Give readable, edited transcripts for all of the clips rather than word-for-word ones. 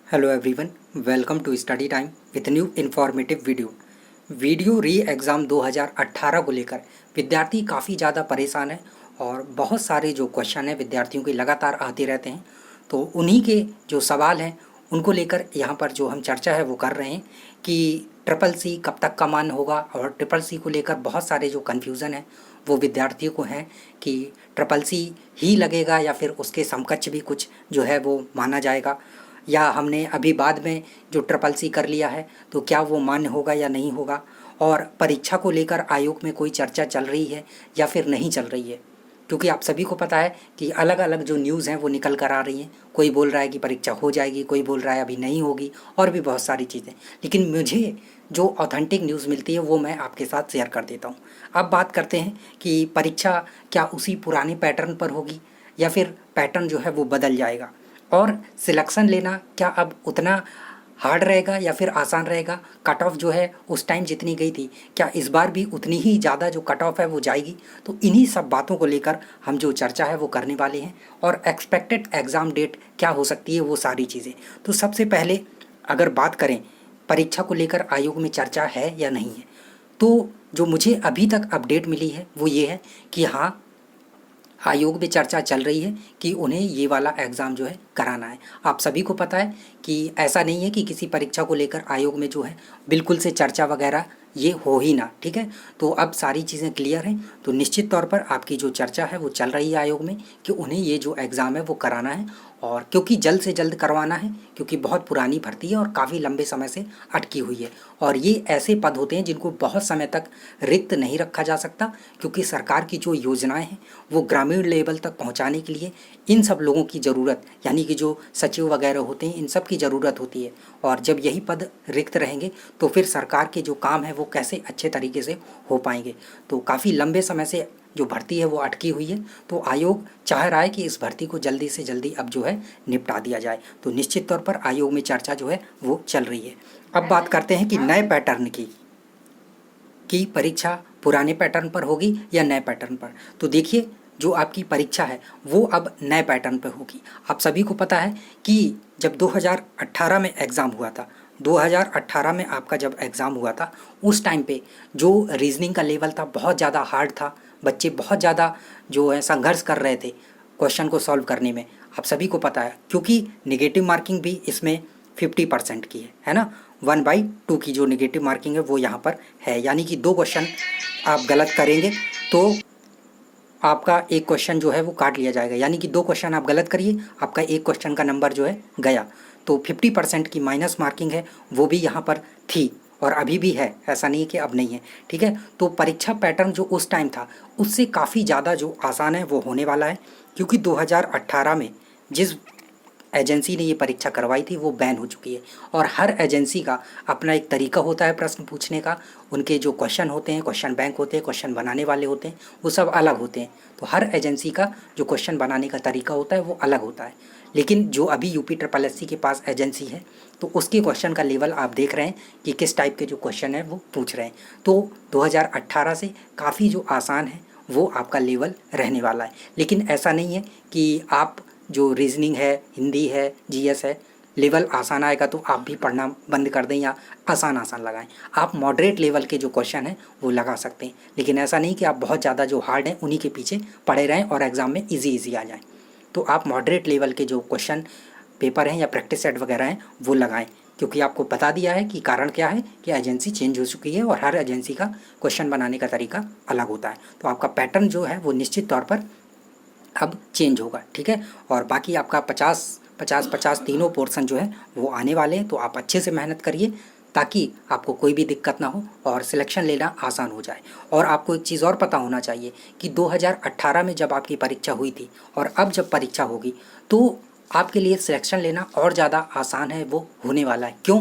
Hello everyone, welcome to study time with new informative video re exam 2018 को लेकर विद्यार्थी काफ़ी ज़्यादा परेशान है और बहुत सारे जो क्वेश्चन हैं विद्यार्थियों के लगातार आते रहते हैं। तो उन्हीं के जो सवाल हैं उनको लेकर यहाँ पर जो हम चर्चा है वो कर रहे हैं कि ट्रिपल सी कब तक का मान होगा। और ट्रिपल सी को लेकर बहुत सारे जो कन्फ्यूज़न है वो विद्यार्थियों को हैं कि ट्रिपल सी ही लगेगा या फिर उसके समकक्ष भी कुछ जो है वो माना जाएगा, या हमने अभी बाद में जो ट्रिपल सी कर लिया है तो क्या वो मान्य होगा या नहीं होगा। और परीक्षा को लेकर आयोग में कोई चर्चा चल रही है या फिर नहीं चल रही है, क्योंकि आप सभी को पता है कि अलग अलग जो न्यूज़ हैं वो निकल कर आ रही हैं। कोई बोल रहा है कि परीक्षा हो जाएगी, कोई बोल रहा है अभी नहीं होगी, और भी बहुत सारी चीज़ें। लेकिन मुझे जो ऑथेंटिक न्यूज़ मिलती है वो मैं आपके साथ शेयर कर देता हूँ। अब बात करते हैं कि परीक्षा क्या उसी पुराने पैटर्न पर होगी या फिर पैटर्न जो है वो बदल जाएगा, और सिलेक्शन लेना क्या अब उतना हार्ड रहेगा या फिर आसान रहेगा। कट ऑफ जो है उस टाइम जितनी गई थी क्या इस बार भी उतनी ही ज़्यादा जो कट ऑफ है वो जाएगी। तो इन्हीं सब बातों को लेकर हम जो चर्चा है वो करने वाले हैं, और एक्सपेक्टेड एग्ज़ाम डेट क्या हो सकती है वो सारी चीज़ें। तो सबसे पहले अगर बात करें परीक्षा को लेकर आयोग में चर्चा है या नहीं है, तो जो मुझे अभी तक अपडेट मिली है वो ये है कि हाँ, आयोग में चर्चा चल रही है कि उन्हें ये वाला एग्ज़ाम जो है कराना है। आप सभी को पता है कि ऐसा नहीं है कि किसी परीक्षा को लेकर आयोग में जो है बिल्कुल से चर्चा वगैरह ये हो ही ना, ठीक है। तो अब सारी चीज़ें क्लियर हैं, तो निश्चित तौर पर आपकी जो चर्चा है वो चल रही है आयोग में कि उन्हें ये जो एग्ज़ाम है वो कराना है, और क्योंकि जल्द से जल्द करवाना है, क्योंकि बहुत पुरानी भर्ती है और काफ़ी लंबे समय से अटकी हुई है। और ये ऐसे पद होते हैं जिनको बहुत समय तक रिक्त नहीं रखा जा सकता, क्योंकि सरकार की जो योजनाएं हैं वो ग्रामीण लेवल तक पहुंचाने के लिए इन सब लोगों की ज़रूरत, यानी कि जो सचिव वगैरह होते हैं, इन सब की ज़रूरत होती है। और जब यही पद रिक्त रहेंगे तो फिर सरकार के जो काम है वो कैसे अच्छे तरीके से हो पाएंगे। तो काफ़ी लंबे समय से जो भर्ती है वो अटकी हुई है, तो आयोग चाह रहा है कि इस भर्ती को जल्दी से जल्दी अब जो है निपटा दिया जाए। तो निश्चित तौर पर आयोग में चर्चा जो है वो चल रही है। अब बात करते हैं कि नए पैटर्न की परीक्षा पुराने पैटर्न पर होगी या नए पैटर्न पर। तो देखिए, जो आपकी परीक्षा है वो अब नए पैटर्न पर होगी। आप सभी को पता है कि जब 2018 में एग्ज़ाम हुआ था, 2018 में आपका जब एग्ज़ाम हुआ था उस टाइम पे जो रीजनिंग का लेवल था बहुत ज़्यादा हार्ड था। बच्चे बहुत ज़्यादा जो है संघर्ष कर रहे थे क्वेश्चन को सॉल्व करने में। आप सभी को पता है, क्योंकि नेगेटिव मार्किंग भी इसमें 50% की है ना। 1/2 की जो नेगेटिव मार्किंग है वो यहाँ पर है, यानी कि 2 क्वेश्चन आप गलत करेंगे तो आपका एक क्वेश्चन जो है वो काट लिया जाएगा, यानी कि 2 क्वेश्चन आप गलत करिए, आपका एक क्वेश्चन का नंबर जो है गया। तो 50% की माइनस मार्किंग है वो भी यहाँ पर थी और अभी भी है, ऐसा नहीं है कि अब नहीं है, ठीक है। तो परीक्षा पैटर्न जो उस टाइम था उससे काफ़ी ज़्यादा जो आसान है वो होने वाला है, क्योंकि 2018 में जिस एजेंसी ने ये परीक्षा करवाई थी वो बैन हो चुकी है। और हर एजेंसी का अपना एक तरीका होता है प्रश्न पूछने का, उनके जो क्वेश्चन होते हैं, क्वेश्चन बैंक होते हैं, क्वेश्चन बनाने वाले होते हैं, वो सब अलग होते हैं। तो हर एजेंसी का जो क्वेश्चन बनाने का तरीका होता है वो अलग होता है। लेकिन जो अभी यूपी ट्रिपल एससी के पास एजेंसी है तो उसके क्वेश्चन का लेवल आप देख रहे हैं कि किस टाइप के जो क्वेश्चन है वो पूछ रहे हैं। तो 2018 से काफ़ी जो आसान है वो आपका लेवल रहने वाला है। लेकिन ऐसा नहीं है कि आप जो रीजनिंग है, हिंदी है, जीएस है, लेवल आसान आएगा तो आप भी पढ़ना बंद कर दें या आसान लगाएं। आप मॉडरेट लेवल के जो क्वेश्चन हैं वो लगा सकते हैं, लेकिन ऐसा नहीं कि आप बहुत ज़्यादा जो हार्ड हैं उन्हीं के पीछे पड़े रहें और एग्ज़ाम में इजी आ जाएं। तो आप मॉडरेट लेवल के जो क्वेश्चन पेपर हैं या प्रैक्टिस सेट वगैरह हैं वो लगाएं, क्योंकि आपको बता दिया है कि कारण क्या है कि एजेंसी चेंज हो चुकी है और हर एजेंसी का क्वेश्चन बनाने का तरीका अलग होता है। तो आपका पैटर्न जो है वो निश्चित तौर पर अब चेंज होगा, ठीक है। और बाकी आपका 50-50 तीनों पोर्शन जो है वो आने वाले हैं। तो आप अच्छे से मेहनत करिए ताकि आपको कोई भी दिक्कत ना हो और सिलेक्शन लेना आसान हो जाए। और आपको एक चीज़ और पता होना चाहिए कि 2018 में जब आपकी परीक्षा हुई थी और अब जब परीक्षा होगी तो आपके लिए सिलेक्शन लेना और ज़्यादा आसान है वो होने वाला है। क्यों?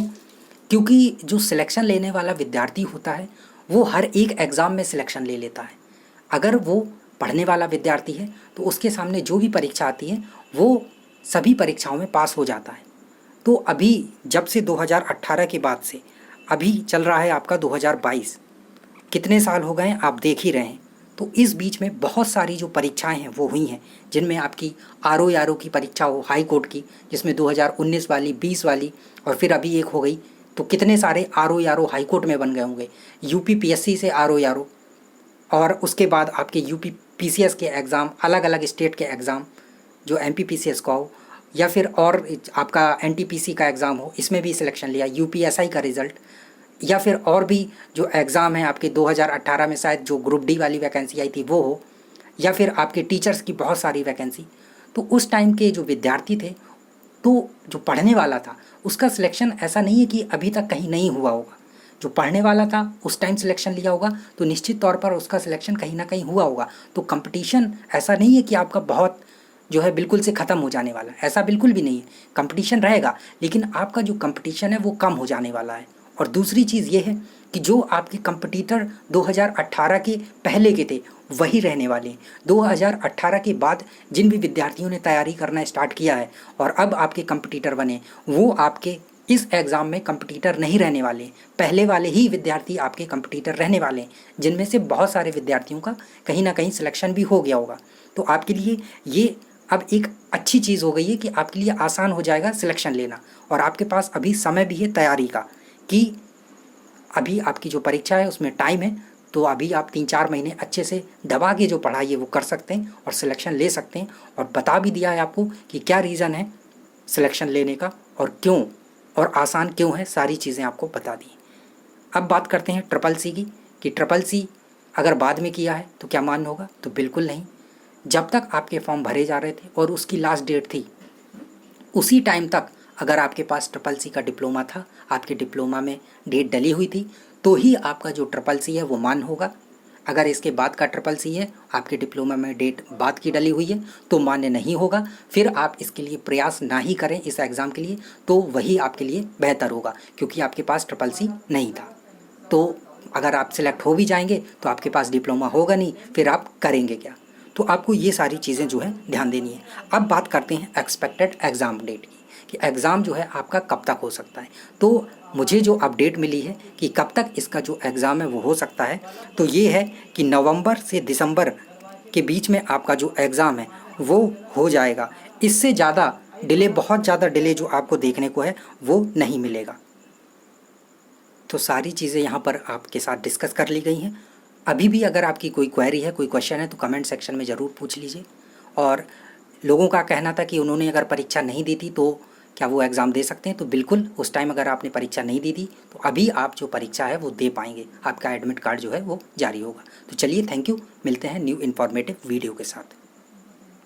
क्योंकि जो सिलेक्शन लेने वाला विद्यार्थी होता है वो हर एक एग्ज़ाम में सिलेक्शन ले लेता है। अगर वो पढ़ने वाला विद्यार्थी है तो उसके सामने जो भी परीक्षा आती है वो सभी परीक्षाओं में पास हो जाता है। तो अभी जब से 2018 के बाद से अभी चल रहा है आपका 2022, कितने साल हो गए हैं आप देख ही रहे हैं। तो इस बीच में बहुत सारी जो परीक्षाएं हैं वो हुई हैं, जिनमें आपकी आर ओ की परीक्षा हो हाई कोर्ट की, जिसमें 2019 वाली, 20 वाली और फिर अभी एक हो गई। तो कितने सारे आर ओ हाई कोर्ट में बन गए होंगे। यूपी पीएससी से आर ओ, और उसके बाद आपके यूपी पीसीएस के एग्ज़ाम, अलग अलग स्टेट के एग्ज़ाम जो एमपीपीसीएस का हो, या फिर और आपका एनटीपीसी का एग्ज़ाम हो, इसमें भी सिलेक्शन लिया, यूपीएसआई का रिज़ल्ट, या फिर और भी जो एग्ज़ाम है आपके 2018 में शायद जो ग्रुप डी वाली वैकेंसी आई थी वो हो, या फिर आपके टीचर्स की बहुत सारी वैकेंसी। तो उस टाइम के जो विद्यार्थी थे, तो जो पढ़ने वाला था उसका सिलेक्शन ऐसा नहीं है कि अभी तक कहीं नहीं हुआ होगा। जो पढ़ने वाला था उस टाइम सिलेक्शन लिया होगा तो निश्चित तौर पर उसका सिलेक्शन कहीं ना कहीं हुआ होगा। तो कंपटीशन ऐसा नहीं है कि आपका बहुत जो है बिल्कुल से ख़त्म हो जाने वाला है, ऐसा बिल्कुल भी नहीं है। कंपटीशन रहेगा, लेकिन आपका जो कंपटीशन है वो कम हो जाने वाला है। और दूसरी चीज़ ये है कि जो आपके कंपटीटर 2018 के पहले के थे वही रहने वाले हैं। 2018 के बाद जिन भी विद्यार्थियों ने तैयारी करना स्टार्ट किया है और अब आपके कंपटीटर बने, वो आपके इस एग्ज़ाम में कंपटीटर नहीं रहने वाले। पहले वाले ही विद्यार्थी आपके कंपटीटर रहने वाले हैं, जिनमें से बहुत सारे विद्यार्थियों का कहीं ना कहीं सिलेक्शन भी हो गया होगा। तो आपके लिए ये अब एक अच्छी चीज़ हो गई है कि आपके लिए आसान हो जाएगा सिलेक्शन लेना, और आपके पास अभी समय भी है तैयारी का, कि अभी आपकी जो परीक्षा है उसमें टाइम है। तो अभी आप 3-4 महीने अच्छे से दबा के जो पढ़ाई है वो कर सकते हैं और सिलेक्शन ले सकते हैं। और बता भी दिया है आपको कि क्या रीज़न है सिलेक्शन लेने का और क्यों, और आसान क्यों है, सारी चीज़ें आपको बता दी। अब बात करते हैं ट्रिपल सी की, कि ट्रिपल सी अगर बाद में किया है तो क्या मान होगा, तो बिल्कुल नहीं। जब तक आपके फॉर्म भरे जा रहे थे और उसकी लास्ट डेट थी, उसी टाइम तक अगर आपके पास ट्रिपल सी का डिप्लोमा था, आपके डिप्लोमा में डेट डली हुई थी, तो ही आपका जो ट्रिपल सी है वो मान होगा। अगर इसके बाद का ट्रिपल सी है, आपके डिप्लोमा में डेट बाद की डली हुई है, तो मान्य नहीं होगा। फिर आप इसके लिए प्रयास ना ही करें इस एग्ज़ाम के लिए, तो वही आपके लिए बेहतर होगा, क्योंकि आपके पास ट्रिपल सी नहीं था। तो अगर आप सिलेक्ट हो भी जाएंगे तो आपके पास डिप्लोमा होगा नहीं, फिर आप करेंगे क्या। तो आपको ये सारी चीज़ें जो है ध्यान देनी है। अब बात करते हैं एक्सपेक्टेड एग्ज़ाम डेट की, कि एग्ज़ाम जो है आपका कब तक हो सकता है। तो मुझे जो अपडेट मिली है कि कब तक इसका जो एग्ज़ाम है वो हो सकता है, तो ये है कि नवंबर से दिसंबर के बीच में आपका जो एग्ज़ाम है वो हो जाएगा। इससे ज़्यादा डिले, बहुत ज़्यादा डिले जो आपको देखने को है वो नहीं मिलेगा। तो सारी चीज़ें यहाँ पर आपके साथ डिस्कस कर ली गई हैं। अभी भी अगर आपकी कोई क्वेरी है, कोई क्वेश्चन है, तो कमेंट सेक्शन में ज़रूर पूछ लीजिए। और लोगों का कहना था कि उन्होंने अगर परीक्षा नहीं दी थी तो क्या वो एग्ज़ाम दे सकते हैं, तो बिल्कुल उस टाइम अगर आपने परीक्षा नहीं दी थी तो अभी आप जो परीक्षा है वो दे पाएंगे, आपका एडमिट कार्ड जो है वो जारी होगा। तो चलिए, थैंक यू, मिलते हैं न्यू इन्फॉर्मेटिव वीडियो के साथ।